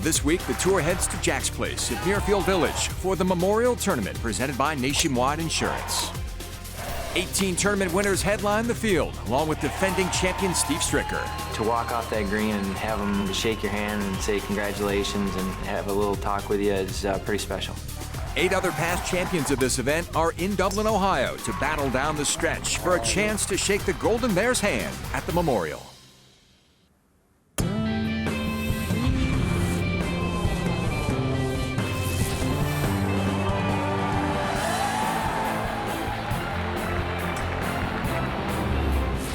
This week, the tour heads to Jack's Place at Muirfield Village for the Memorial Tournament presented by Nationwide Insurance. 18 tournament winners headline the field, along with defending champion Steve Stricker. To walk off that green and have them shake your hand and say congratulations and have a little talk with you is pretty special. 8 other past champions of this event are in Dublin, Ohio to battle down the stretch for a chance to shake the Golden Bear's hand at the Memorial.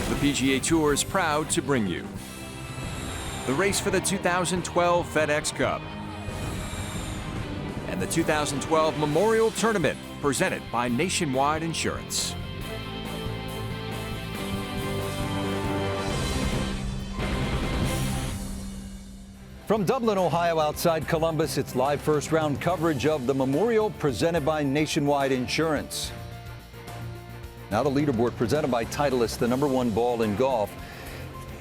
The PGA Tour is proud to bring you the race for the 2012 FedEx Cup and the 2012 Memorial Tournament presented by Nationwide Insurance. From Dublin, Ohio, outside Columbus, it's live first round coverage of the Memorial presented by Nationwide Insurance. Now the leaderboard presented by Titleist, the #1 ball in golf.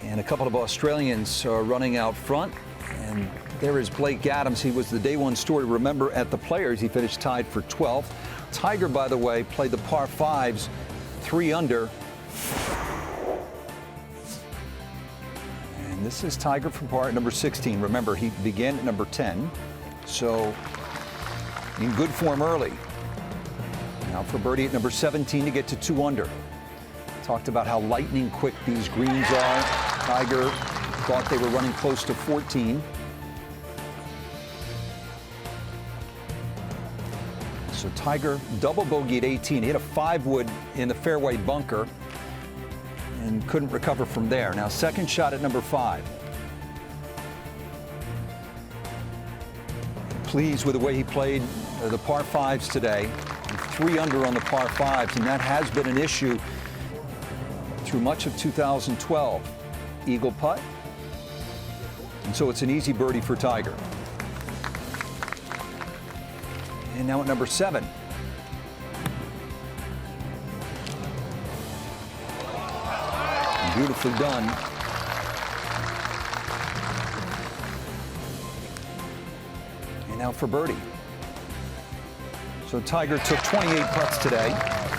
And a couple of Australians are running out front. And there is Blake Adams. He was the day one story. Remember, at the Players, he finished tied for 12th. Tiger, by the way, played the par 5s, 3 under. And this is Tiger for par at number 16. Remember, he began at number 10. So in good form early. Now for birdie at number 17 to get to 2 under. Talked about how lightning quick these greens are. Tiger thought they were running close to 14. So Tiger double bogey at 18. He hit a 5-wood in the fairway bunker and couldn't recover from there. Now second shot at number 5. Pleased with the way he played the par 5s today. 3 under on the par 5s, and that has been an issue through much of 2012. Eagle putt, and so it's an easy birdie for Tiger. And now at number 7. Beautifully done. And now for birdie. So Tiger took 28 putts today,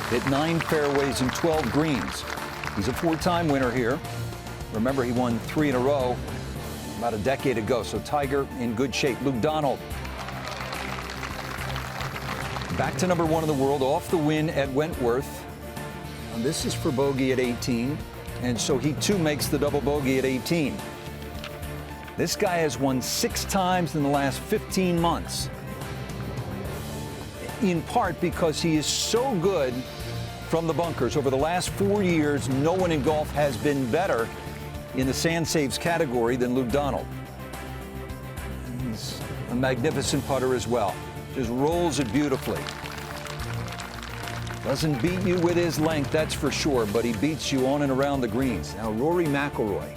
hit 9 fairways and 12 greens. He's a 4-time winner here. Remember, he won 3 in a row about a decade ago. So Tiger in good shape. Luke Donald back to #1 in the world, off the win at Wentworth. And this is for bogey at 18. And so he too makes the double bogey at 18. This guy has won 6 times in the last 15 months. In part because he is so good from the bunkers. Over the last 4 years, no one in golf has been better in the sand saves category than Luke Donald. He's a magnificent putter as well. Just rolls it beautifully. Doesn't beat you with his length, that's for sure, but he beats you on and around the greens. Now, Rory Mcilroy.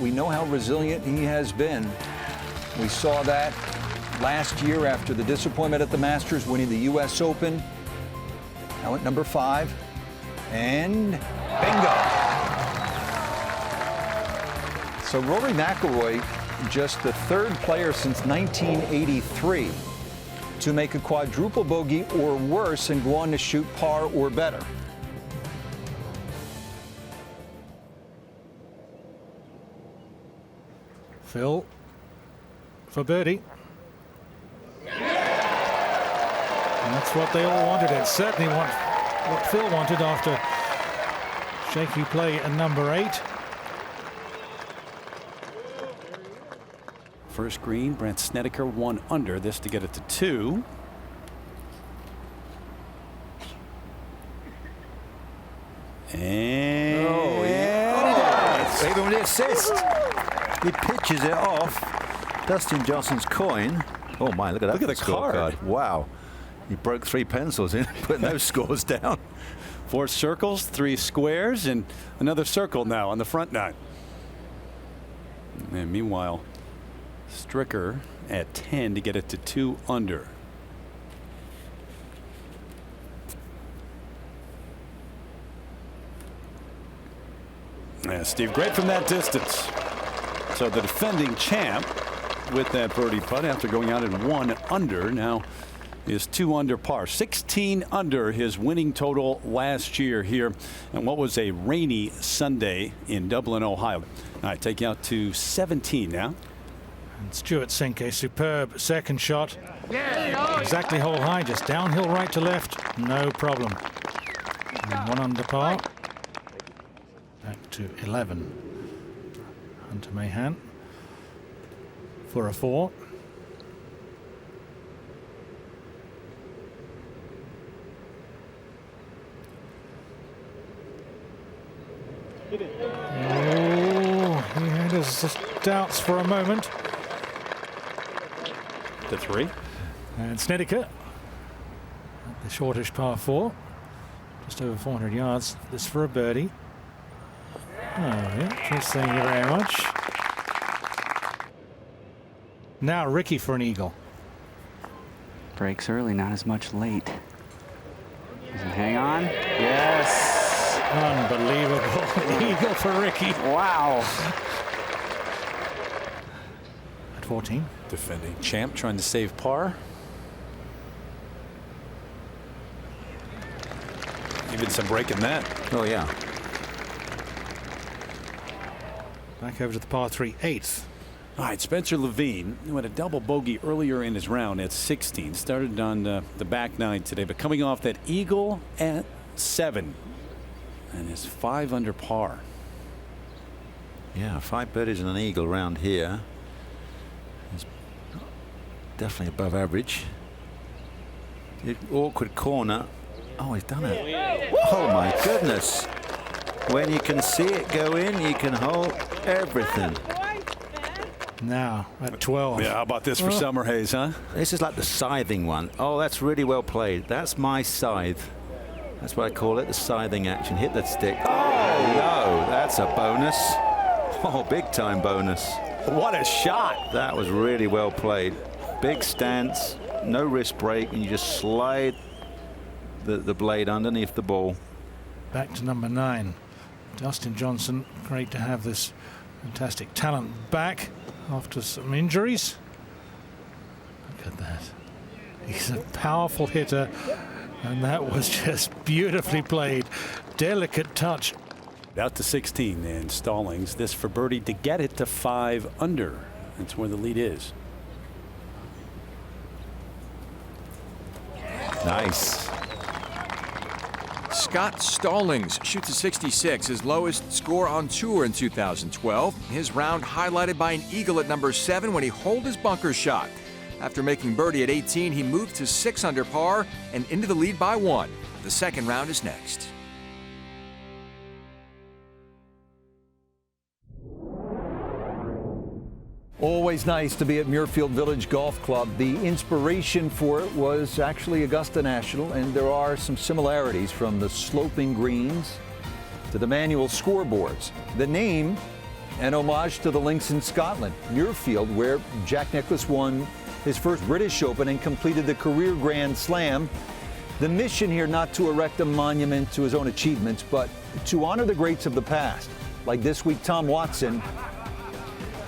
We know how resilient he has been. We saw that last year after the disappointment at the Masters, winning the U.S. Open. Now at number 5. And bingo. So Rory Mcilroy, just the 3rd player since 1983 to make a quadruple bogey or worse and go on to shoot par or better. Phil for birdie. And that's what they all wanted. It's certainly what Phil wanted after shaky play at number 8. First green, Brent Snedeker 1 under, this to get it to 2. And oh, yeah. Even with the assist, he pitches it off Dustin Johnson's coin. Oh my, look at that. Look at the card. Wow. He broke 3 pencils in, putting those scores down. 4 circles, 3 squares, and another circle now on the front 9. And meanwhile, Stricker at 10 to get it to 2 under. Yeah, Steve, great from that distance. So the defending champ with that birdie putt after going out at 1 under now is 2 under par. 16 under his winning total last year here and what was a rainy Sunday in Dublin, Ohio. All right, take you out to 17 now. And Stuart Senke, superb second shot. Exactly hole high, just downhill right to left, no problem. And 1 under par. Back to 11. Hunter Mahan for a 4. Oh, he had his doubts for a moment. To 3. And Snedeker, the shortish par 4, just over 400 yards. This for a birdie. Oh, yeah, thank you very much. Now Ricky for an eagle. Breaks early, not as much late. Does it hang on? Yes. Unbelievable. Eagle for Ricky. Wow. At 14. Defending champ trying to save par. Even some break in that. Oh, yeah. Back over to the par 3, 8th. All right, Spencer Levine, who had a double bogey earlier in his round at 16, started on the back 9 today, but coming off that eagle at 7 and is 5 under par. Yeah, 5 birdies and an eagle round here. It's definitely above average. The awkward corner. Oh, he's done it. Oh my goodness. When you can see it go in, you can hold everything. Now at 12. Yeah, how about this for Summerhays, huh? This is like the scything one. Oh, that's really well played. That's my scythe. That's what I call it, the scything action. Hit that stick. Oh, no, that's a bonus. Oh, big time bonus. What a shot. That was really well played. Big stance, no wrist break, and you just slide the blade underneath the ball. Back to number 9. Dustin Johnson, great to have this fantastic talent back after some injuries. Look at that. He's a powerful hitter, and that was just beautifully played. Delicate touch. Out to 16 and Stallings. This for birdie to get it to 5 under. That's where the lead is. Nice. Scott Stallings shoots a 66, his lowest score on tour in 2012. His round highlighted by an eagle at number 7 when he holed his bunker shot. After making birdie at 18, he moved to 6 under par and into the lead by 1. The second round is next. Always nice to be at Muirfield Village Golf Club. The inspiration for it was actually Augusta National, and there are some similarities from the sloping greens to the manual scoreboards. The name, an homage to the links in Scotland, Muirfield, where Jack Nicklaus won his first British Open and completed the career Grand Slam. The mission here not to erect a monument to his own achievements, but to honor the greats of the past, like this week Tom Watson,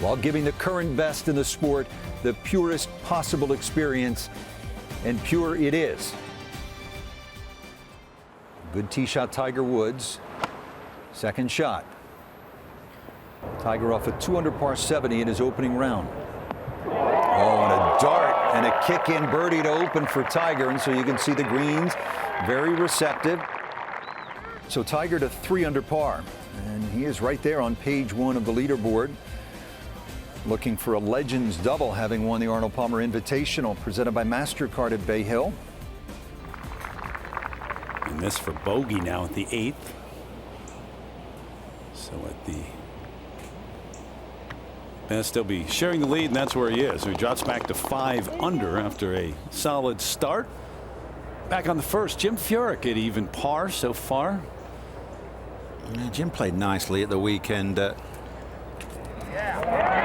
while giving the current best in the sport the purest possible experience, and pure it is. Good tee shot, Tiger Woods. Second shot. Tiger off a 2 under par 70 in his opening round. Oh, and a dart and a kick-in birdie to open for Tiger, and so you can see the greens very receptive. So Tiger to 3 under par, and he is right there on page 1 of the leaderboard, looking for a Legends double, having won the Arnold Palmer Invitational presented by MasterCard at Bay Hill. And this for bogey now at the 8th. So at the best, they'll be sharing the lead, and that's where he is. So he drops back to 5 under after a solid start. Back on the first, Jim Furyk at even par so far. Yeah, Jim played nicely at the weekend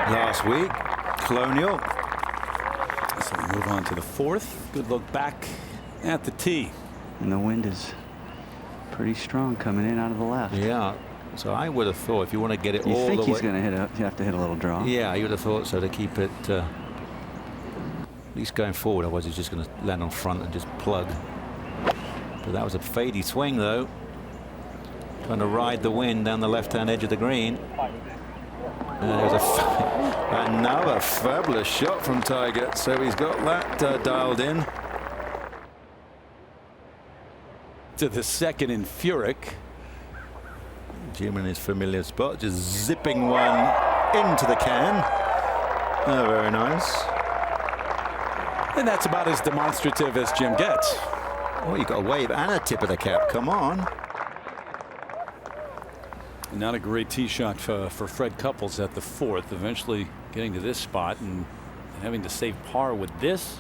last week. Colonial. So we move on to the 4th. Good look back at the tee. And the wind is pretty strong coming in out of the left. Yeah, So I would have thought if you want to get it You all think the he's way. going to hit a, you have to hit a little draw. Yeah, you would have thought so to keep it at least going forward. Otherwise, he's just going to land on front and just plug. But that was a fadey swing, though. Trying to ride the wind down the left-hand edge of the green. And there's another fabulous shot from Tiger. So he's got that dialed in. To the second in Furyk. Jim in his familiar spot, just zipping one into the can. Oh, very nice. And that's about as demonstrative as Jim gets. Oh, you got a wave and a tip of the cap. Come on. Not a great tee shot for Fred Couples at the 4th. Eventually getting to this spot and having to save par with this.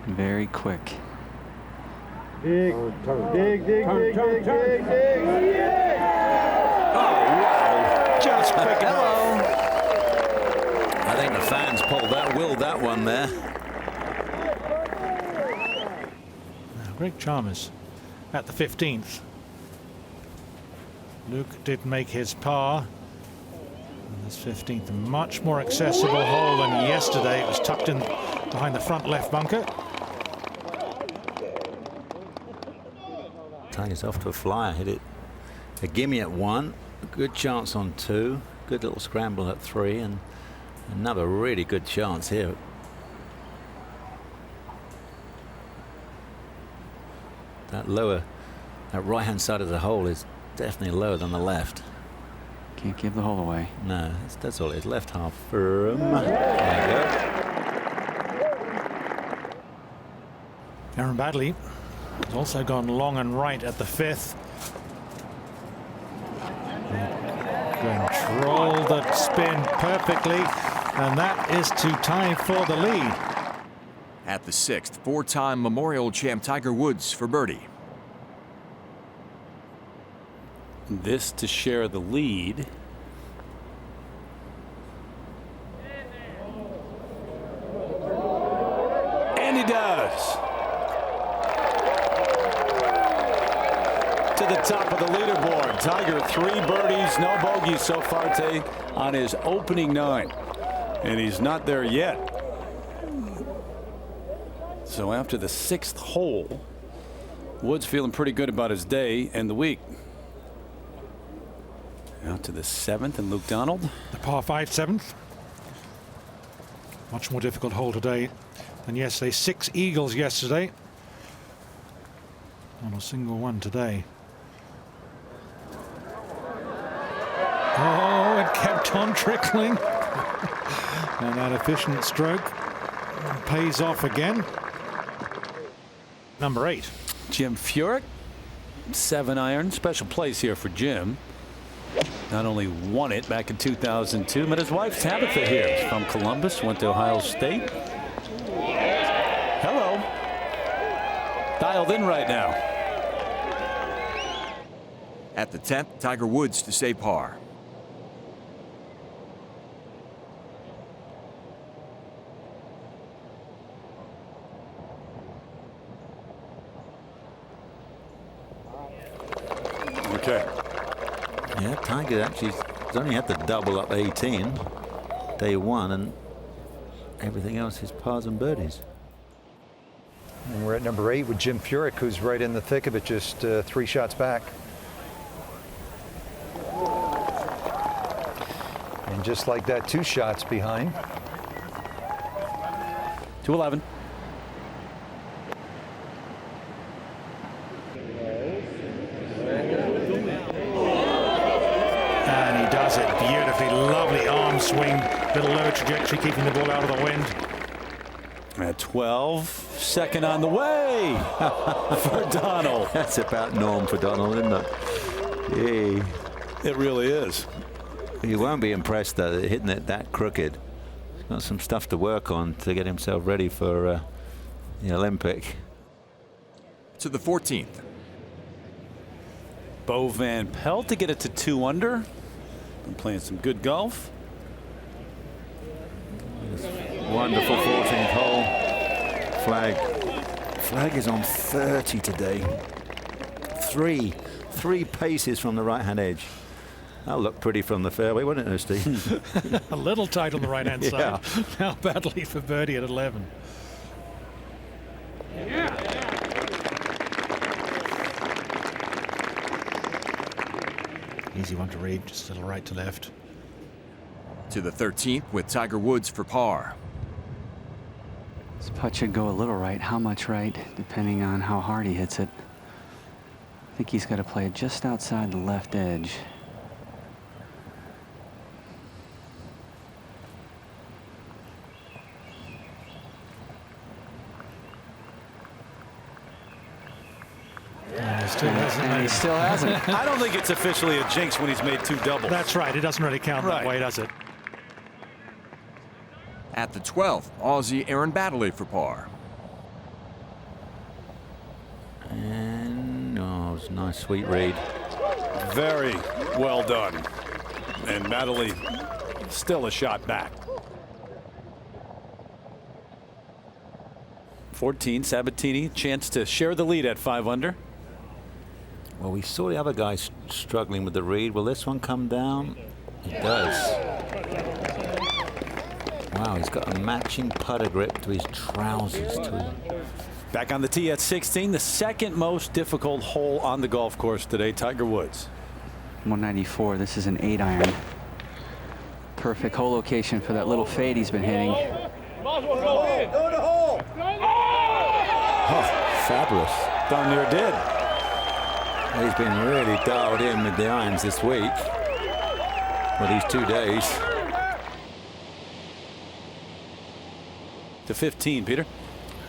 Very quick. Dig. Oh, wow. Just quick enough. I think the fans willed that one there. Greg Chalmers at the 15th. Luke did make his par. And this 15th, a much more accessible hole than yesterday. It was tucked in behind the front left bunker. Tiger's off to a flyer. Hit it a gimme at 1. A good chance on 2. Good little scramble at 3. And another really good chance here. That right-hand side of the hole is definitely lower than the left. Can't give the hole away. No, that's all it is. Left half firm. There Aaron Baddeley has also gone long and right at the 5th. Controlled the spin perfectly, and that is to tie for the lead. At the 6th, four-time Memorial champ Tiger Woods for birdie. This to share the lead. And he does. To the top of the leaderboard. Tiger 3 birdies, no bogeys so far today on his opening 9. And he's not there yet. So after the 6th hole, Woods feeling pretty good about his day and the week. Out to the 7th and Luke Donald. The par 5 7th. Much more difficult hole today than yesterday. 6 eagles yesterday. Not a single one today. Oh, it kept on trickling. And that efficient stroke pays off again. Number 8. Jim Furyk, 7-iron. Special place here for Jim. Not only won it back in 2002, but his wife Tabitha here. He's from Columbus, went to Ohio State. Hello. Dialed in right now. At the 10th, Tiger Woods to save par. Okay. Yeah, Tiger actually has only had the double up 18 day 1, and everything else is pars and birdies. And we're at number 8 with Jim Furyk, who's right in the thick of it, just 3 shots back. And just like that, 2 shots behind. 211. And he does it beautifully. Lovely arm swing. Little low trajectory, keeping the ball out of the wind. At 12, second on the way for Donald. That's about norm for Donald, isn't it? Yay. It really is. You won't be impressed though, hitting it that crooked. He's got some stuff to work on to get himself ready for the Olympic. To the 14th. Bo Van Pelt to get it to 2 under. Been playing some good golf. Wonderful 14th hole. Flag is on 30 today. Three paces from the right-hand edge. That'll look pretty from the fairway, wouldn't it, Steve? A little tight on the right-hand side. Now Baddeley for birdie at 11. Easy one to read, just a little right to left. To the 13th with Tiger Woods for par. This putt should go a little right. How much right, depending on how hard he hits it. I think he's got to play it just outside the left edge. And he still hasn't. I don't think it's officially a jinx when he's made 2 doubles. That's right. It doesn't really count that way, does it? At the 12th, Aussie Aaron Baddeley for par. And oh, it was a nice sweet read. Very well done. And Baddeley still a shot back. 14, Sabbatini, chance to share the lead at 5 under. Well, we saw the other guys struggling with the read. Will this one come down? It does. Wow, he's got a matching putter grip to his trousers too. Back on the tee at 16, the second most difficult hole on the golf course today, Tiger Woods. 194. This is an 8-iron. Perfect hole location for that little fade he's been hitting. Oh, fabulous. Darn near did. He's been really dialed in with the irons this week. Well, these 2 days. To 15, Peter.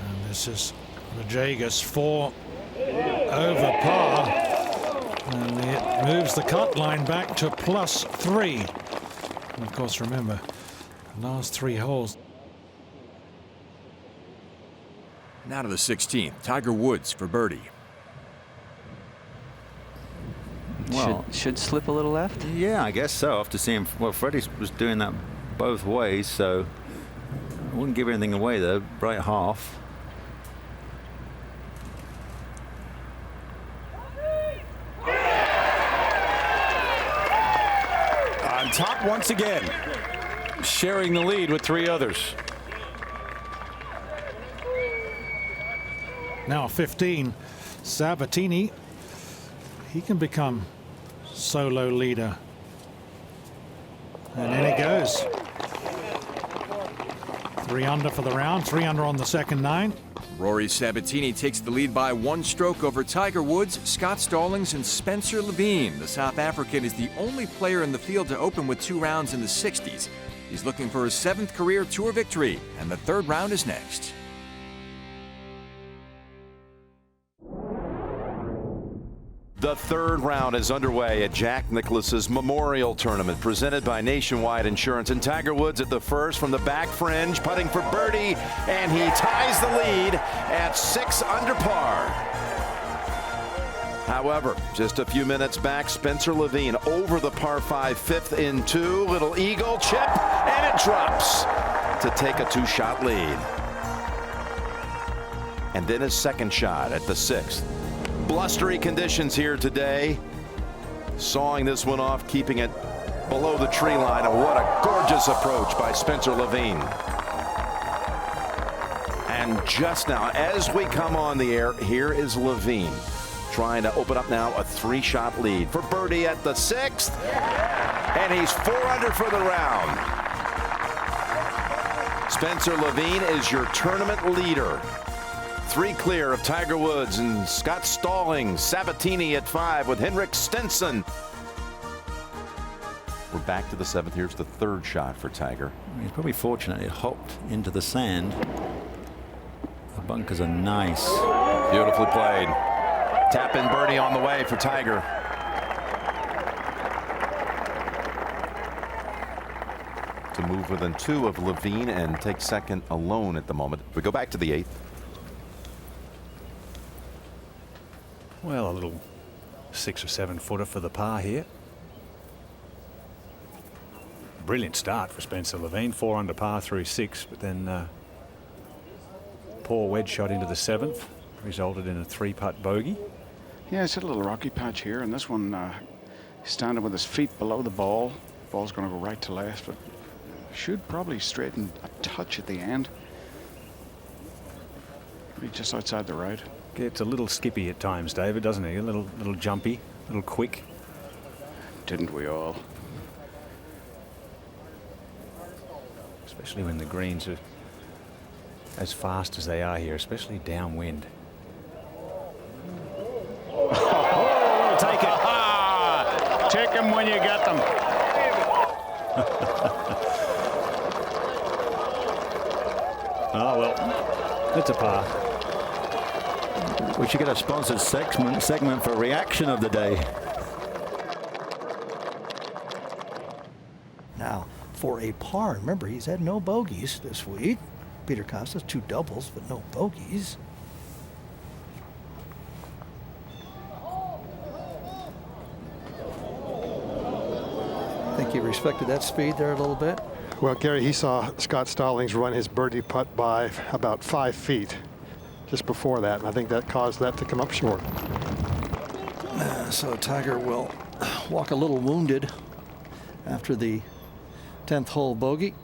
And this is Majegas 4 over par. And it moves the cut line back to +3. And of course, remember, the last 3 holes. Now to the 16th, Tiger Woods for birdie. Well, should slip a little left. Yeah, I guess so. After seeing, well, Freddie was doing that both ways, so I wouldn't give anything away though. Right half. On top once again, sharing the lead with 3 others. Now 15, Sabbatini. He can become solo leader. And in it goes. 3 under for the round, 3 under on the second 9. Rory Sabbatini takes the lead by 1 stroke over Tiger Woods, Scott Stallings, and Spencer Levine. The South African is the only player in the field to open with 2 rounds in the 60s. He's looking for his 7th career tour victory, and the 3rd round is next. The 3rd round is underway at Jack Nicklaus's Memorial Tournament, presented by Nationwide Insurance. And Tiger Woods at the first from the back fringe, putting for birdie, and he ties the lead at 6 under par. However, just a few minutes back, Spencer Levine over the par 5, 5th in 2. Little eagle chip, and it drops to take a 2-shot lead. And then his second shot at the 6th. Blustery conditions here today. Sawing this one off, keeping it below the tree line. And what a gorgeous approach by Spencer Levine. And just now, as we come on the air, here is Levine trying to open up now a 3-shot lead for birdie at the 6th. And he's 4 under for the round. Spencer Levine is your tournament leader. 3 clear of Tiger Woods and Scott Stallings. Sabbatini at 5 with Henrik Stenson. We're back to the 7th. Here's the 3rd shot for Tiger. He's probably fortunate it hopped into the sand. The bunkers are nice. Beautifully played. Tap in birdie on the way for Tiger. To move within 2 of Levine and take second alone at the moment. We go back to the 8th. Well, a little 6 or 7 footer for the par here. Brilliant start for Spencer Levine. 4 under par through 6, but then poor wedge shot into the 7th resulted in a 3-putt bogey. Yeah, it's hit a little rocky patch here, and this one standing with his feet below the ball. Ball's going to go right to left, but should probably straighten a touch at the end. Maybe just outside the right. Gets a little skippy at times, David, doesn't he? A little jumpy, a little quick. Didn't we all? Especially when the greens are as fast as they are here, especially downwind. Oh, take it. Take them when you get them. Oh, well, that's a par. We should get a sponsored segment for reaction of the day. Now, for a par, remember, he's had no bogeys this week. Peter Costas, 2 doubles, but no bogeys. Think he respected that speed there a little bit? Well, Gary, he saw Scott Stallings run his birdie putt by about 5 feet just before that, and I think that caused that to come up short. So Tiger will walk a little wounded after the 10th hole bogey.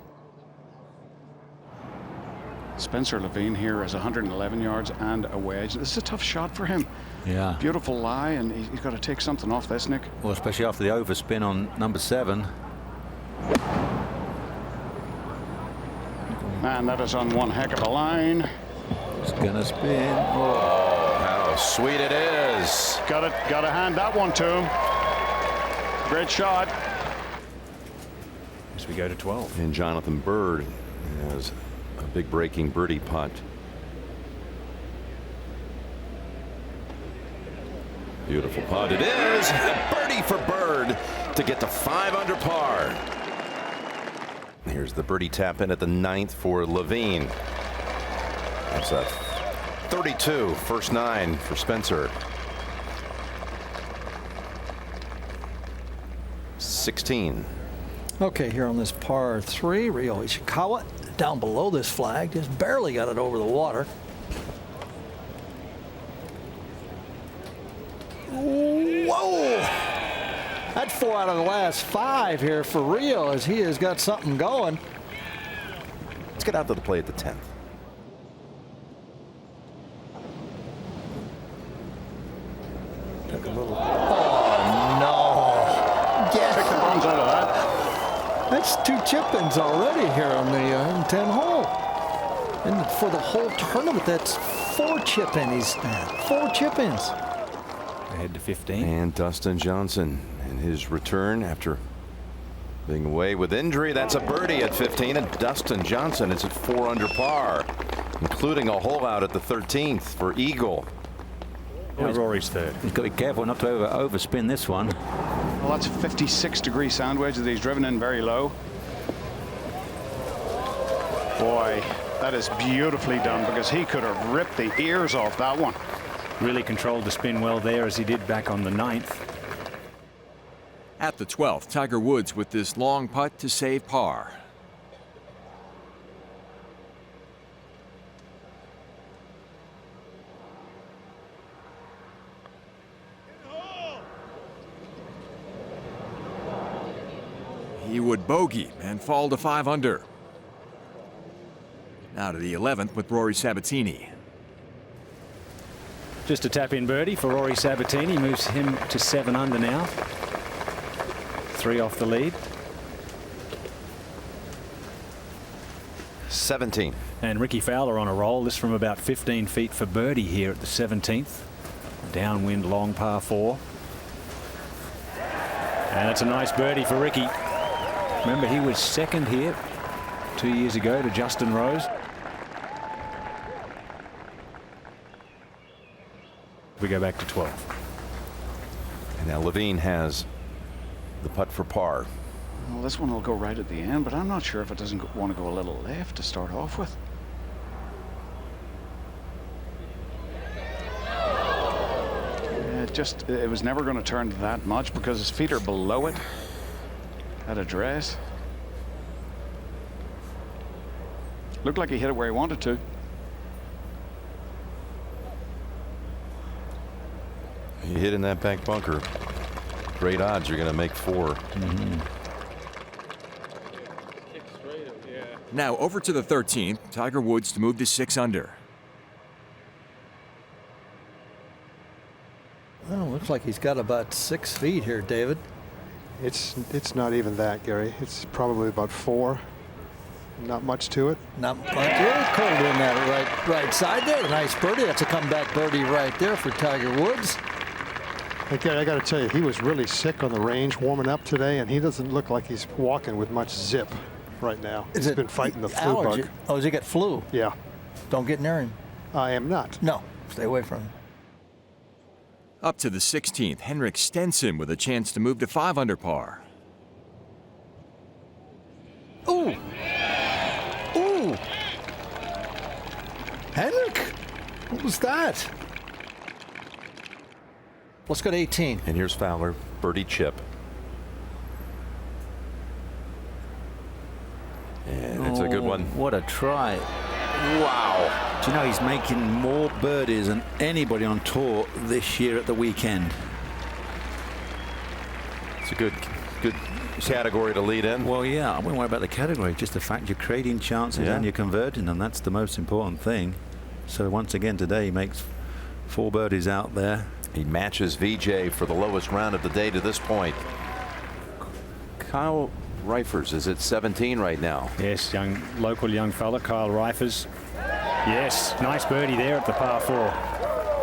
Spencer Levine here has 111 yards and a wedge. This is a tough shot for him. Yeah. Beautiful lie, and he's got to take something off this, Nick. Well, especially after the overspin on number 7. Man, that is on one heck of a line. It's gonna spin. Oh, how sweet it is. Got to hand that one to him. Great shot. As we go to 12. And Jonathan Bird has a big breaking birdie putt. Beautiful putt it is. A birdie for Bird to get to 5 under par. Here's the birdie tap in at the 9th for Levine. That's a 32, first 9 for Spencer. 16. Okay, here on this par 3, Ryo Ishikawa down below this flag, just barely got it over the water. Whoa! That's 4 out of the last 5 here for Ryo, as he has got something going. Let's get out to the play at the 10th. Took a little. Oh no! Get Take the bones out of that. That's 2 chip-ins already here on the 10 hole. And for the whole tournament, that's 4 chip-ins he's had. 4 chip-ins. Ahead to 15. And Dustin Johnson in his return after being away with injury. That's a birdie at 15. And Dustin Johnson is at 4 under par, including a hole out at the 13th for Eagle. Now Rory's third. He's got to be careful not to overspin this one. Well, that's a 56-degree sand wedge that he's driven in very low. Boy, that is beautifully done, because he could have ripped the ears off that one. Really controlled the spin well there, as he did back on the 9th. At the 12th, Tiger Woods with this long putt to save par. He would bogey and fall to 5 under. Now to the 11th with Rory Sabbatini. Just a tap-in birdie for Rory Sabbatini. Moves him to 7 under now. 3 off the lead. 17. And Ricky Fowler on a roll. This from about 15 feet for birdie here at the 17th. Downwind long par 4. And it's a nice birdie for Ricky. Remember, he was second here 2 years ago to Justin Rose. We go back to 12. And now Levine has the putt for par. Well, this one will go right at the end, but I'm not sure if it doesn't want to go a little left to start off with. It was never going to turn that much because his feet are below it at address. Looked like he hit it where he wanted to. He hit in that back bunker. great odds you're going to make 4. Now over to the 13th, Tiger Woods to move to 6 under. Well, looks like he's got about 6 feet here, David. It's not even that, Gary. It's probably about 4. Not much to it. Not much. Really cold in that right side there. Nice birdie. That's a comeback birdie right there for Tiger Woods. Hey, Gary, I got to tell you, he was really sick on the range warming up today, and he doesn't look like he's walking with much zip right now. He's been fighting the flu bug. Oh, has he got flu? Yeah. Don't get near him. I am not. No, stay away from him. Up to the 16th, Henrik Stenson with a chance to move to 5 under par. Ooh. Ooh. Henrik, what was that? Let's go to 18. And here's Fowler, birdie chip. And it's a good one. What a try. Wow. Do you know he's making more birdies than anybody on tour this year at the weekend? It's a good category to lead in. Well, yeah, I wouldn't worry about the category, just the fact you're creating chances and you're converting them. That's the most important thing. So once again today he makes 4 birdies out there. He matches VJ for the lowest round of the day to this point. Kyle Reifers is at 17 right now. Yes, local young fella, Kyle Reifers. Yes, nice birdie there at the par 4.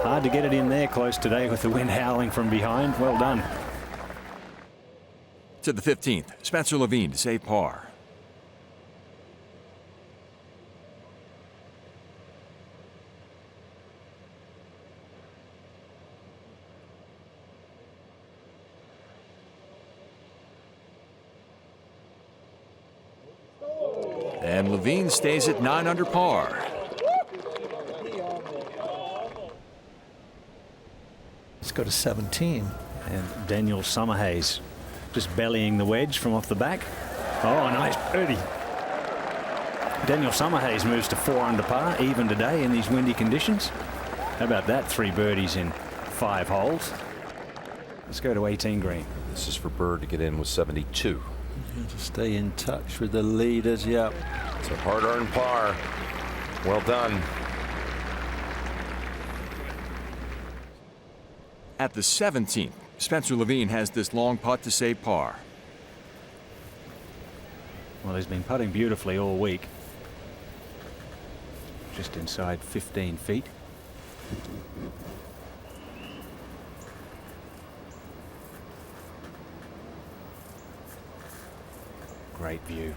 Hard to get it in there close today with the wind howling from behind. Well done. To the 15th, Spencer Levine to save par. And Levine stays at 9 under par. Let's go to 17. And Daniel Summerhays just bellying the wedge from off the back. Oh, nice birdie. Daniel Summerhays moves to 4 under par, even today in these windy conditions. How about that? 3 birdies in 5 holes. Let's go to 18 green. This is for Bird to get in with 72. To stay in touch with the leaders, yep. It's a hard-earned par. Well done. At the 17th, Spencer Levine has this long putt to save par. Well, he's been putting beautifully all week. Just inside 15 feet. Great view.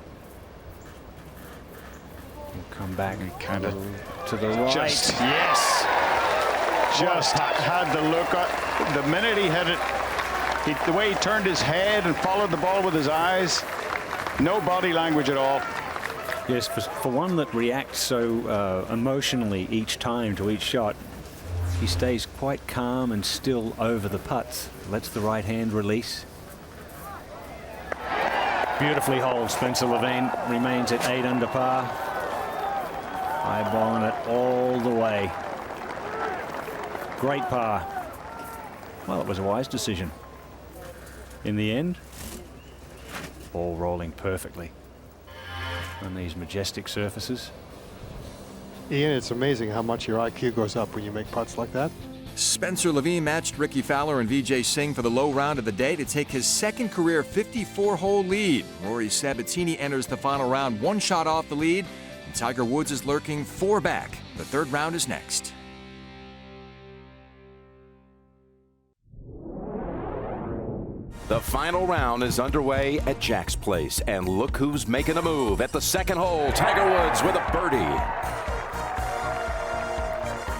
He'll come back and kind of to the right. Yes. Just had the look. The minute he hit it, the way he turned his head and followed the ball with his eyes, no body language at all. Yes, for one that reacts so emotionally each time to each shot, he stays quite calm and still over the putts. Lets the right hand release. Beautifully holed. Spencer Levine remains at 8 under par. Eyeballing it all the way. Great par. Well, it was a wise decision. In the end, ball rolling perfectly on these majestic surfaces. Ian, it's amazing how much your IQ goes up when you make putts like that. Spencer Levine matched Ricky Fowler and Vijay Singh for the low round of the day to take his second career 54-hole lead. Rory Sabbatini enters the final round 1 shot off the lead, and Tiger Woods is lurking 4 back. The 3rd round is next. The final round is underway at Jack's Place, and look who's making a move at the 2nd hole. Tiger Woods with a birdie.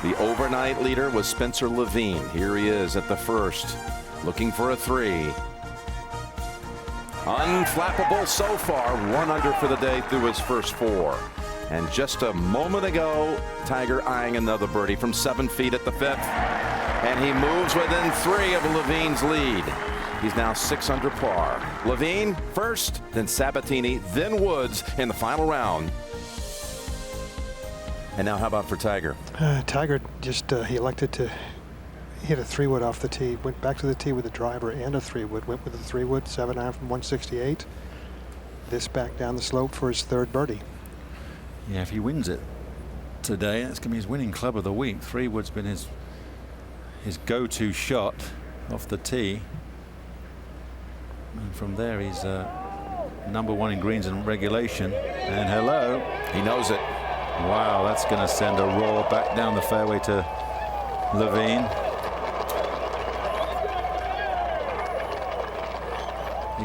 The overnight leader was Spencer Levine. Here he is at the 1st, looking for a 3. Unflappable so far, 1 under for the day through his first 4. And just a moment ago, Tiger eyeing another birdie from 7 feet at the 5th. And he moves within 3 of Levine's lead. He's now 6 under par. Levine first, then Sabbatini, then Woods in the final round. And now how about for Tiger? Tiger just he elected to hit a 3-wood off the tee, went back to the tee with a driver and a 3-wood, went with a 3-wood, 7-iron from 168. This back down the slope for his 3rd birdie. Yeah, if he wins it today, that's going to be his winning club of the week. 3-wood's been his go-to shot off the tee. And from there, he's #1 in greens and regulation. And hello. He knows it. Wow, that's going to send a roar back down the fairway to Levine.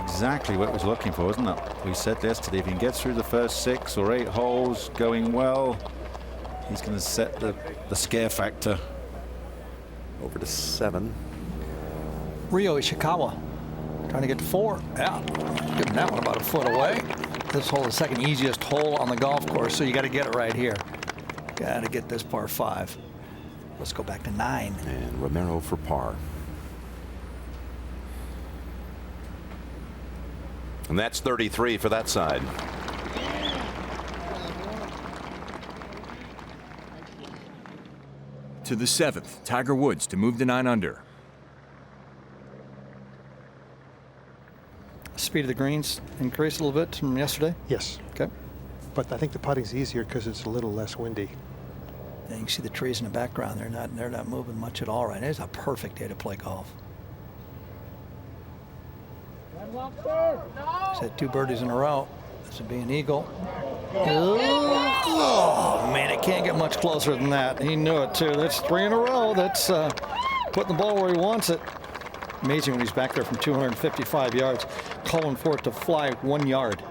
Exactly what he was looking for, isn't it? We said yesterday, if he can get through the first 6 or 8 holes going well, he's going to set the scare factor. Over to 7. Ryo Ishikawa trying to get to 4. Yeah, getting that one about a foot away. This hole is the 2nd easiest hole on the golf course, so you got to get it right here. Got to get this par 5. Let's go back to 9. And Romero for par. And that's 33 for that side. To the 7th, Tiger Woods to move to 9 under. Speed of the greens increased a little bit from yesterday? Yes. Okay. But I think the putting's easier because it's a little less windy. And you can see the trees in the background. They're not moving much at all right now. It's a perfect day to play golf. He's had 2 birdies in a row. This would be an eagle. Oh, man, it can't get much closer than that. He knew it, too. That's 3 in a row. That's putting the ball where he wants it. Amazing when he's back there from 255 yards, calling for it to fly 1 yard.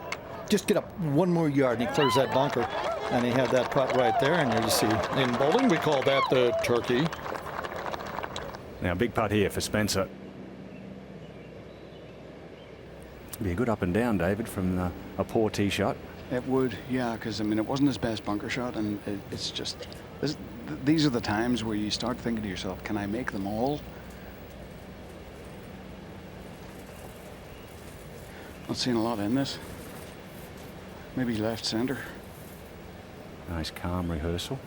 Just get up 1 more yard, and he clears that bunker. And he had that putt right there. And you see, in bowling, we call that the turkey. Now, big putt here for Spencer. Be a good up and down, David, from a poor tee shot. It would, yeah, because I mean, it wasn't his best bunker shot, and it's just these are the times where you start thinking to yourself, can I make them all? Not seeing a lot in this. Maybe left center. Nice calm rehearsal.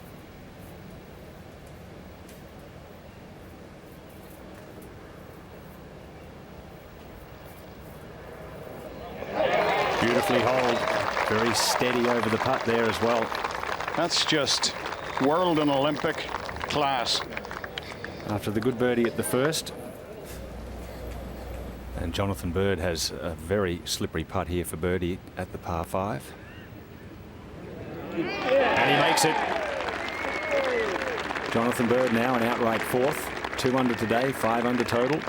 Beautifully holed. Very steady over the putt there as well. That's just world and Olympic class. After the good birdie at the first. And Jonathan Bird has a very slippery putt here for birdie at the par 5. And he makes it. Jonathan Bird now an outright 4th. 2 under today, 5 under total.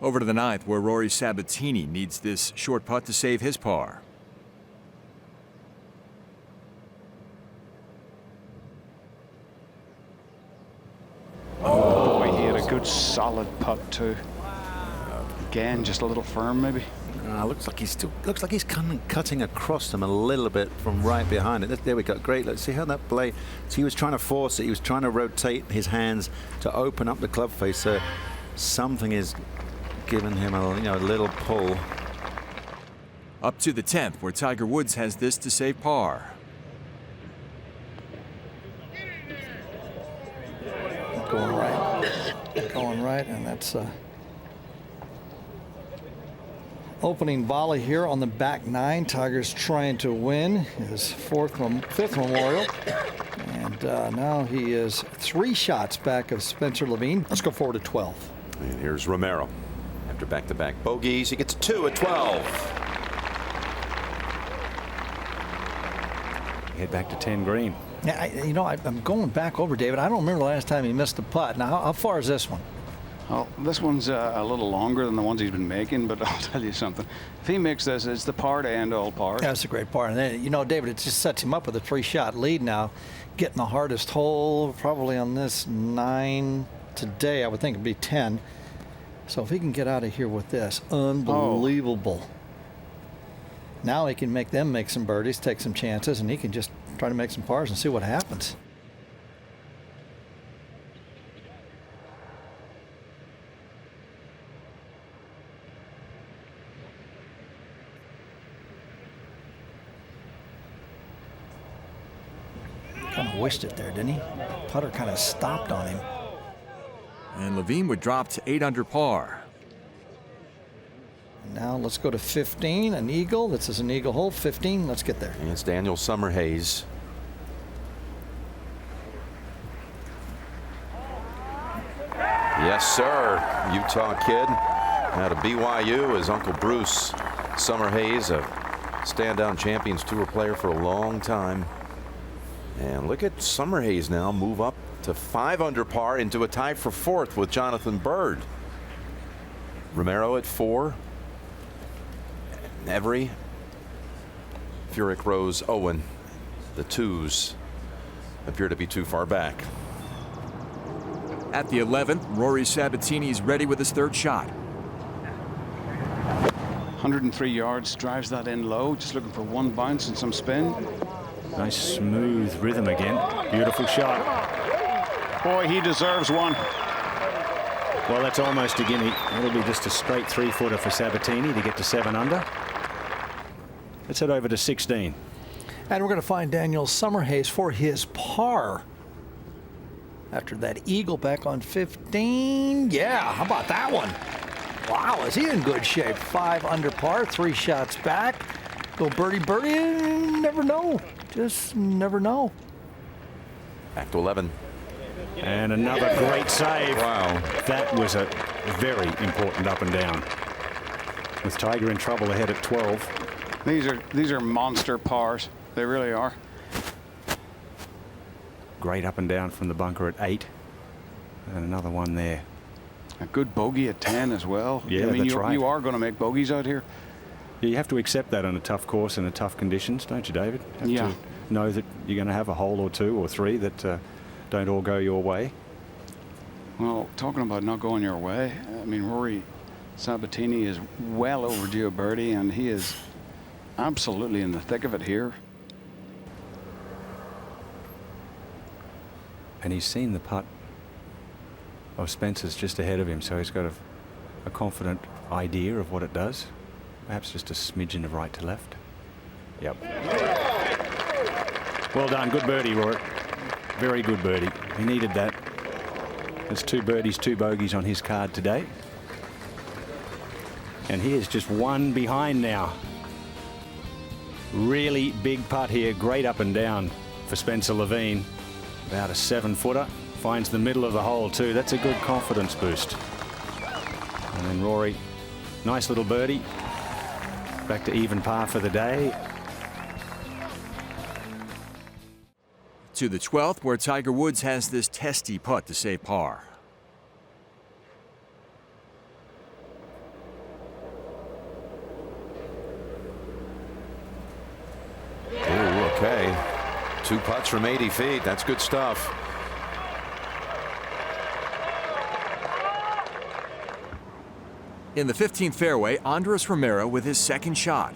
Over to the 9th, where Rory Sabbatini needs this short putt to save his par. Oh, boy, he had a good solid putt too. Again, just a little firm, maybe. Looks like he's cutting across them a little bit from right behind it. There we go. Great. Let's see how that blade. So he was trying to force it. He was trying to rotate his hands to open up the club face. So something is giving him a little pull. Up to the 10th, where Tiger Woods has this to save par. Going right, and that's opening volley here on the back 9. Tiger's trying to win his 5th Memorial. And now he is 3 shots back of Spencer Levine. Let's go forward to 12. And here's Romero. After back-to-back bogeys, he gets 2 at 12. Head back to 10 green. Yeah, I'm going back over, David. I don't remember the last time he missed a putt. Now, how far is this one? Well, this one's a little longer than the ones he's been making, but I'll tell you something. If he makes this, it's the par to end all pars. Yeah, that's a great par. And then, David, it just sets him up with a 3-shot lead now. Getting the hardest hole probably on this 9 today. I would think it'd be 10. So if he can get out of here with this, unbelievable. Now he can make them make some birdies, take some chances, and he can just try to make some pars and see what happens. Kind of wished it there, didn't he? Putter kind of stopped on him. And Levine would drop to 8 under par. Now let's go to 15, an eagle. This is an eagle hole. 15, let's get there. And it's Daniel Summerhays. Yes, sir. Utah kid out of BYU. His uncle Bruce Summerhays, a stand-down Champions Tour player for a long time. And look at Summerhays now move up to 5 under par into a tie for 4th with Jonathan Bird. Romero at 4. Every. Furyk, Rose, Owen. The 2s appear to be too far back. At the 11th, Rory Sabbatini's ready with his 3rd shot. 103 yards, drives that in low, just looking for one bounce and some spin. Nice smooth rhythm again. Beautiful shot. Boy, he deserves one. Well, that's almost a gimme. It'll be just a straight 3-footer for Sabbatini to get to 7 under. Let's head over to 16. And we're going to find Daniel Summerhays for his par. After that eagle back on 15. Yeah, how about that one? Wow, is he in good shape? 5 under par, 3 shots back. Go birdie, birdie, never know. Just never know. Back to 11. And another great save. Wow. That was a very important up and down. With Tiger in trouble ahead at 12. These are monster pars. They really are. Great up and down from the bunker at 8. And another one there. A good bogey at 10 as well. Yeah, I mean, that's right. You are going to make bogeys out here. Yeah, you have to accept that on a tough course and in tough conditions, don't you, David? You have to know that you're going to have a hole or 2 or 3 that don't all go your way. Well, talking about not going your way, I mean, Rory Sabbatini is well overdue a birdie, and he is absolutely in the thick of it here. And he's seen the putt of Spencer's just ahead of him, so he's got a confident idea of what it does. Perhaps just a smidgen of right to left. Yep. Well done. Good birdie, Rory. Very good birdie. He needed that. There's 2 birdies, 2 bogeys on his card today. And he is just 1 behind now. Really big putt here. Great up and down for Spencer Levine. About a 7-footer. Finds the middle of the hole too. That's a good confidence boost. And then Rory, nice little birdie. Back to even par for the day. To the 12th, where Tiger Woods has this testy putt to save par. Ooh, okay. 2 putts from 80 feet. That's good stuff. In the 15th fairway, Andres Romero with his 2nd shot.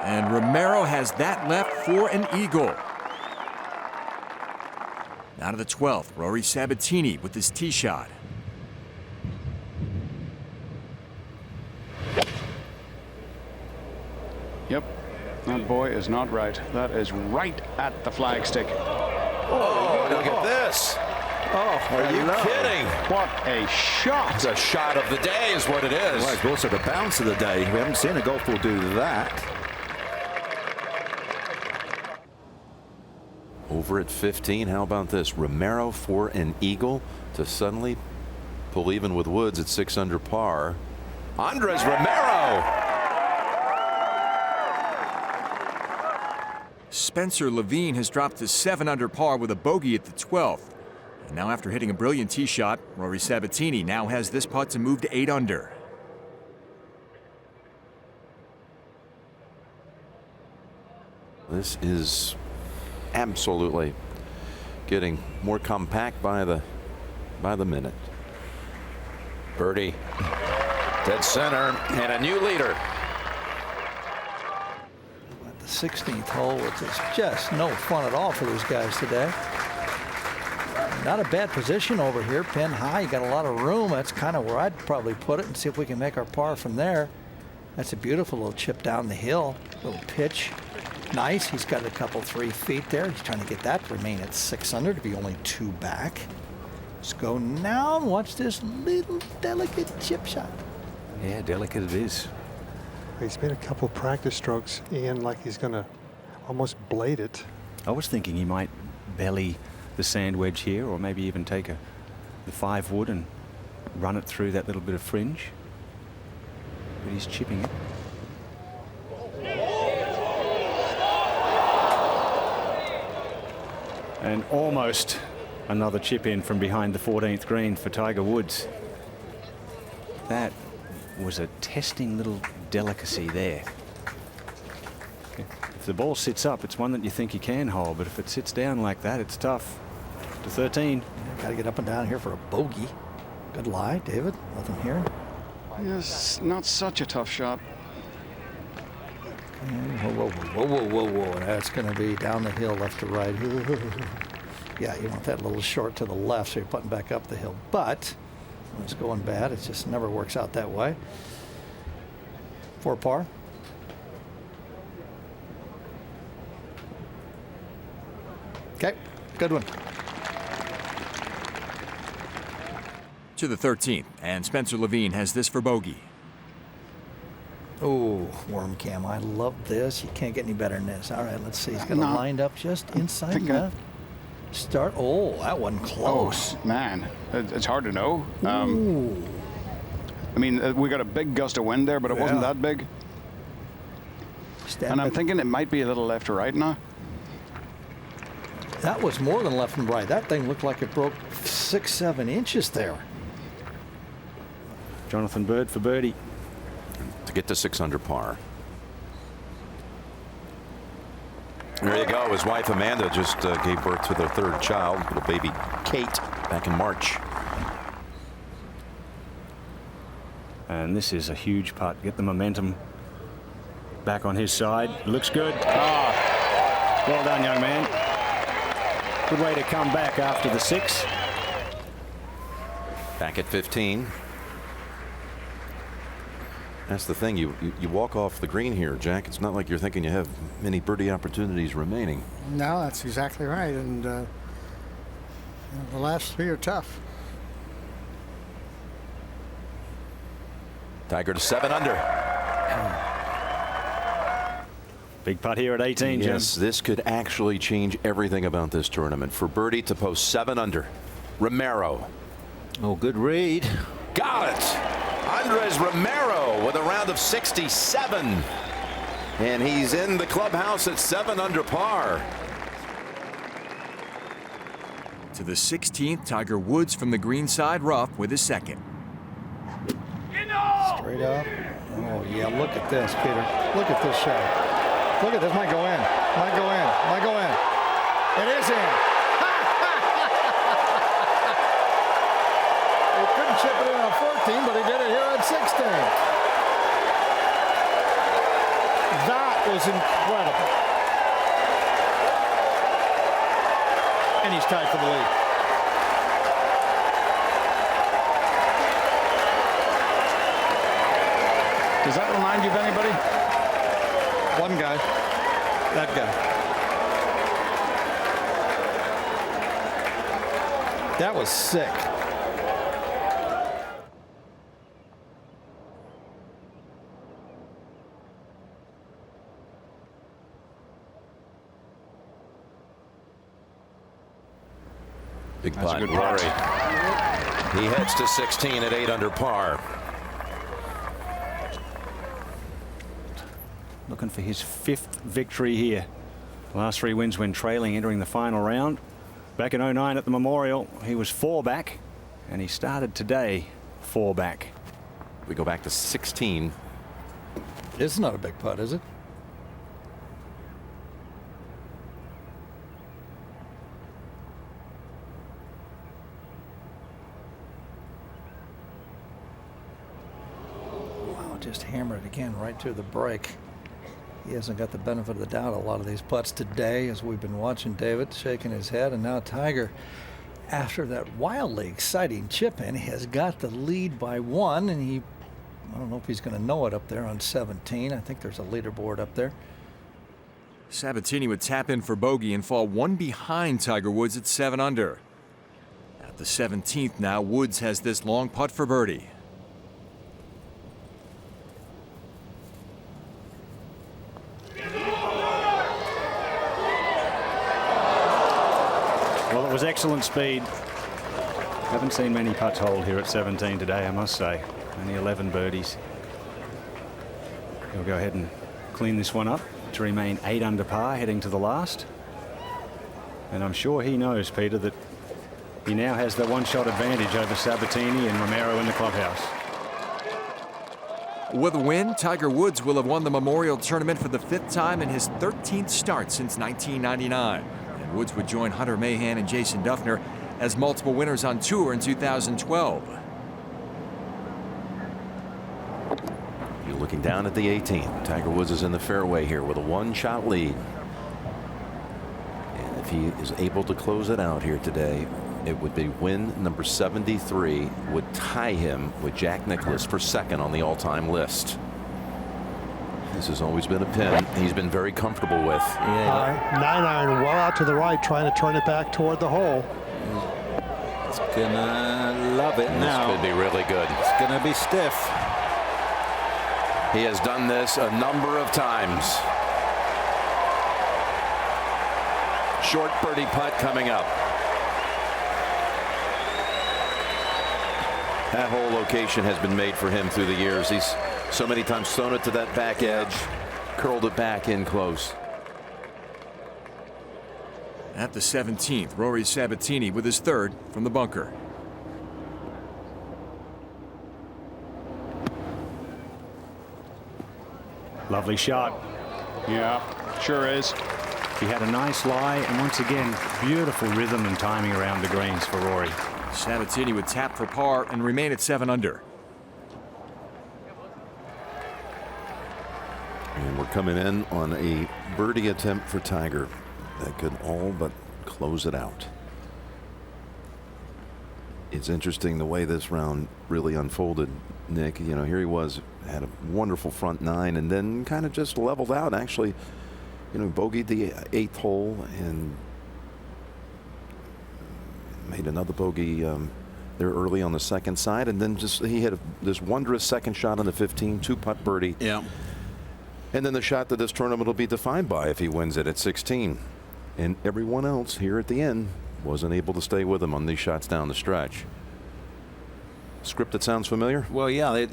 And Romero has that left for an eagle. Now to the 12th, Rory Sabbatini with his tee shot. Yep, that boy is not right. That is right at the flagstick. Oh, look at this. Oh, are you kidding? What a shot. It's a shot of the day is what it is. Well, it's also the bounce of the day. We haven't seen a golf ball do that. Over at 15, how about this? Romero for an eagle to suddenly pull even with Woods at 6 under par. Andres Romero. Spencer Levine has dropped to 7 under par with a bogey at the 12th. And now after hitting a brilliant tee shot, Rory Sabbatini now has this putt to move to 8 under. This is absolutely getting more compact by the minute. Birdie, dead center, and a new leader. At the 16th hole, which is just no fun at all for these guys today. Not a bad position over here, pin high. You got a lot of room. That's kind of where I'd probably put it and see if we can make our par from there. That's a beautiful little chip down the hill, little pitch. Nice. He's got a couple 3 feet there. He's trying to get that to remain at 6 under to be only 2 back. Let's go now and watch this little delicate chip shot. Yeah, delicate it is. He's made a couple practice strokes, Ian, like he's going to almost blade it. I was thinking he might belly the sand wedge here, or maybe even take the 5 wood and run it through that little bit of fringe. But he's chipping it. And almost another chip in from behind the 14th green for Tiger Woods. That was a testing little delicacy there. If the ball sits up, it's one that you think you can hold, but if it sits down like that, it's tough. To 13. Got to get up and down here for a bogey. Good lie, David. Nothing here. Yes, not such a tough shot. Whoa, whoa, whoa, whoa, whoa, whoa. That's going to be down the hill, left to right. Yeah, you want that little short to the left, so you're putting back up the hill. But when it's going bad, it just never works out that way. 4 par. Okay, good one. To the 13th, and Spencer Levine has this for bogey. Oh, worm cam. I love this. You can't get any better than this. All right, let's see. He's got it lined up just inside left. Start. Oh, that wasn't close. Oh, man. It's hard to know. I mean, we got a big gust of wind there, but it wasn't that big. And I'm thinking it might be a little left or right now. That was more than left and right. That thing looked like it broke 6-7 inches there. Jonathan Bird for birdie. To get to 6 under par. There you go. His wife Amanda just gave birth to their 3rd child, little baby Kate, back in March. And this is a huge putt. Get the momentum back on his side. Looks good. Ah, well done, young man. Good way to come back after the 6. Back at 15. That's the thing. You walk off the green here, Jack. It's not like you're thinking you have many birdie opportunities remaining. No, that's exactly right. And the last 3 are tough. Tiger to 7 under. Big putt here at 18, Jim. Yes, this could actually change everything about this tournament. For birdie to post 7 under. Romero. Oh, good read. Got it. Andres Romero with a round of 67. And he's in the clubhouse at 7 under par. To the 16th, Tiger Woods from the green side rough with his 2nd. Straight up. Oh, yeah, look at this, Peter. Look at this shot. Look at this. Might go in. Might go in. Might go in. It is in. He couldn't chip it in on 14, but he did it here on 16. That was incredible. And he's tied for the lead. Does that remind you of anybody? One guy. That guy. That was sick. Big putt. Rory. He heads to 16 at 8 under par. Looking for his 5th victory here. Last 3 wins when trailing, entering the final round. Back in 09 at the Memorial, he was 4 back, and he started today 4 back. We go back to 16. It's not a big putt, is it? Wow, just hammer it again right through the break. He hasn't got the benefit of the doubt a lot of these putts today, as we've been watching David shaking his head, and now Tiger after that wildly exciting chip in, has got the lead by 1, and I don't know if he's going to know it up there on 17. I think there's a leaderboard up there. Sabbatini would tap in for bogey and fall 1 behind Tiger Woods at 7 under. At the 17th now, Woods has this long putt for birdie. Well, it was excellent speed. Haven't seen many putts hold here at 17 today, I must say. Only 11 birdies. He'll go ahead and clean this one up to remain 8 under par heading to the last. And I'm sure he knows, Peter, that he now has the one-shot advantage over Sabbatini and Romero in the clubhouse. With a win, Tiger Woods will have won the Memorial Tournament for the 5th time in his 13th start since 1999. And Woods would join Hunter Mahan and Jason Duffner as multiple winners on tour in 2012. You're looking down at the 18th. Tiger Woods is in the fairway here with a 1-shot lead. And if he is able to close it out here today, it would be win number 73, would tie him with Jack Nicklaus for 2nd on the all-time list. This has always been a pin he's been very comfortable with. 9-iron well out to the right, trying to turn it back toward the hole. It's gonna love it now. This could be really good. It's gonna be stiff. He has done this a number of times. Short birdie putt coming up. That whole location has been made for him through the years. He's so many times thrown it to that back edge, curled it back in close. At the 17th, Rory Sabbatini with his 3rd from the bunker. Lovely shot. Yeah, sure is. He had a nice lie, and once again, beautiful rhythm and timing around the greens for Rory. Sabbatini would tap for par and remain at 7 under. And we're coming in on a birdie attempt for Tiger that could all but close it out. It's interesting the way this round really unfolded, Nick. You know, here he was, had a wonderful front 9, and then kind of just leveled out. Actually, you know, bogeyed the 8th hole and made another bogey there early on the 2nd side, and then just he had this wondrous 2nd shot on the 15, 2-putt birdie. Yeah. And then the shot that this tournament will be defined by if he wins it at 16. And everyone else here at the end wasn't able to stay with him on these shots down the stretch. Script that sounds familiar? Well, yeah,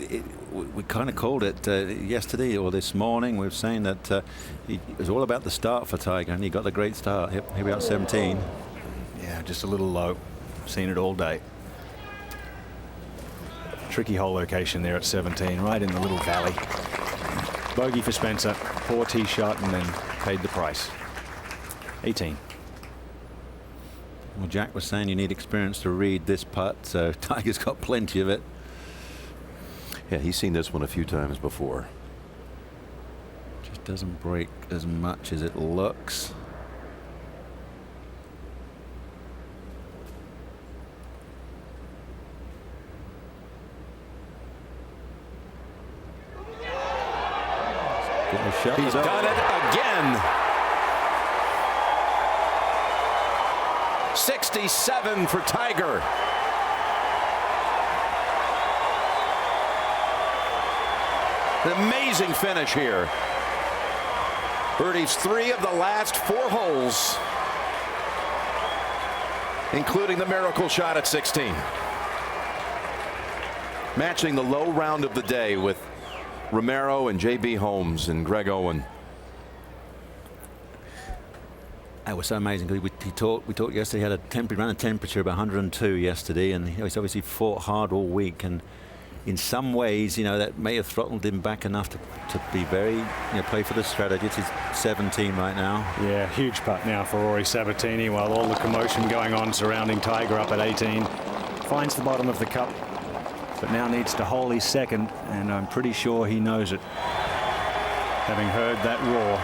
we kind of called it yesterday or this morning. We were saying that it was all about the start for Tiger, and he got a great start. Here we are at 17. Yeah, just a little low. Seen it all day. Tricky hole location there at 17, right in the little valley. Bogey for Spencer, poor tee shot, and then paid the price. 18. Well, Jack was saying you need experience to read this putt, so Tiger's got plenty of it. Yeah, he's seen this one a few times before. Just doesn't break as much as it looks. He's done it again. 67 for Tiger. An amazing finish here. Birdies 3 of the last 4 holes, including the miracle shot at 16. Matching the low round of the day with Romero and J.B. Holmes and Greg Owen. That was so amazing because we talked yesterday. He had a temperature of 102 yesterday, and he's obviously fought hard all week. And in some ways, you know, that may have throttled him back enough to be very, you know, play for the strategy. It's his 17 right now. Yeah, huge putt now for Rory Sabbatini while all the commotion going on surrounding Tiger up at 18. Finds the bottom of the cup, but now needs to hole his 2nd, and I'm pretty sure he knows it, having heard that roar.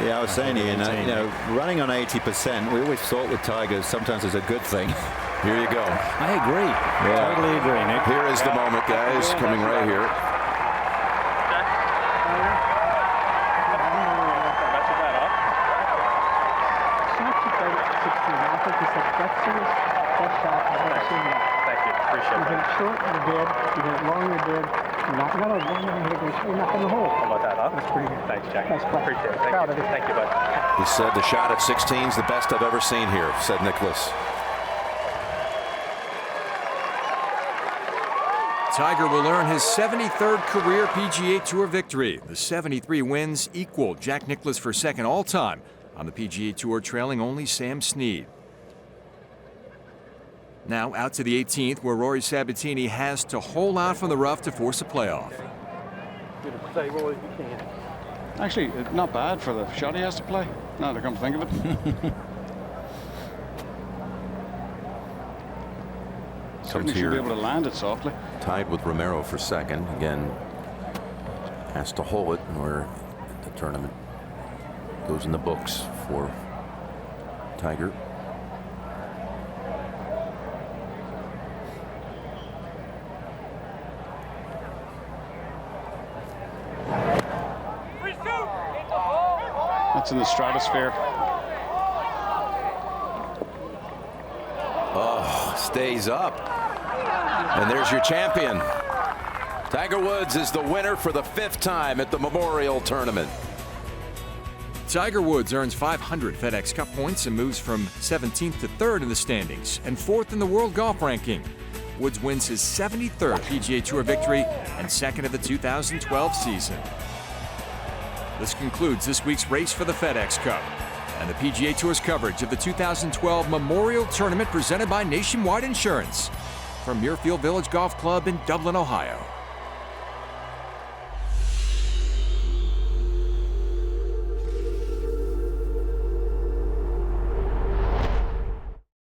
Yeah, I was saying to you, you know, running on 80%, we always thought with Tiger sometimes is a good thing. Here you go. I agree. Totally agree, Nick. Here is the moment, guys, coming right here. Thank you. Appreciate it. You hit it short, you did. You hit it long, you did. You're not going to you're not in the hole. How about that, huh? That's pretty good. Thanks, Jack. Nice play. Appreciate it. Proud of you. Thank you, bud. He said the shot at 16 is the best I've ever seen here, said Nicklaus. Tiger will earn his 73rd career PGA Tour victory. The 73 wins equal Jack Nicklaus for second all-time on the PGA Tour, trailing only Sam Snead. Now out to the 18th, where Rory Sabbatini has to hole out from the rough to force a playoff. Actually, not bad for the shot he has to play, now to come to think of it. Certainly should be able to land it softly. Tied with Romero for second. Again, has to hole it, or the tournament goes in the books for Tiger. That's in the stratosphere. Oh, stays up. And there's your champion. Tiger Woods is the winner for the 5th time at the Memorial Tournament. Tiger Woods earns 500 FedEx Cup points and moves from 17th to 3rd in the standings and 4th in the world golf ranking. Woods wins his 73rd PGA Tour victory and 2nd of the 2012 season. This concludes this week's race for the FedEx Cup and the PGA Tour's coverage of the 2012 Memorial Tournament presented by Nationwide Insurance from Muirfield Village Golf Club in Dublin, Ohio.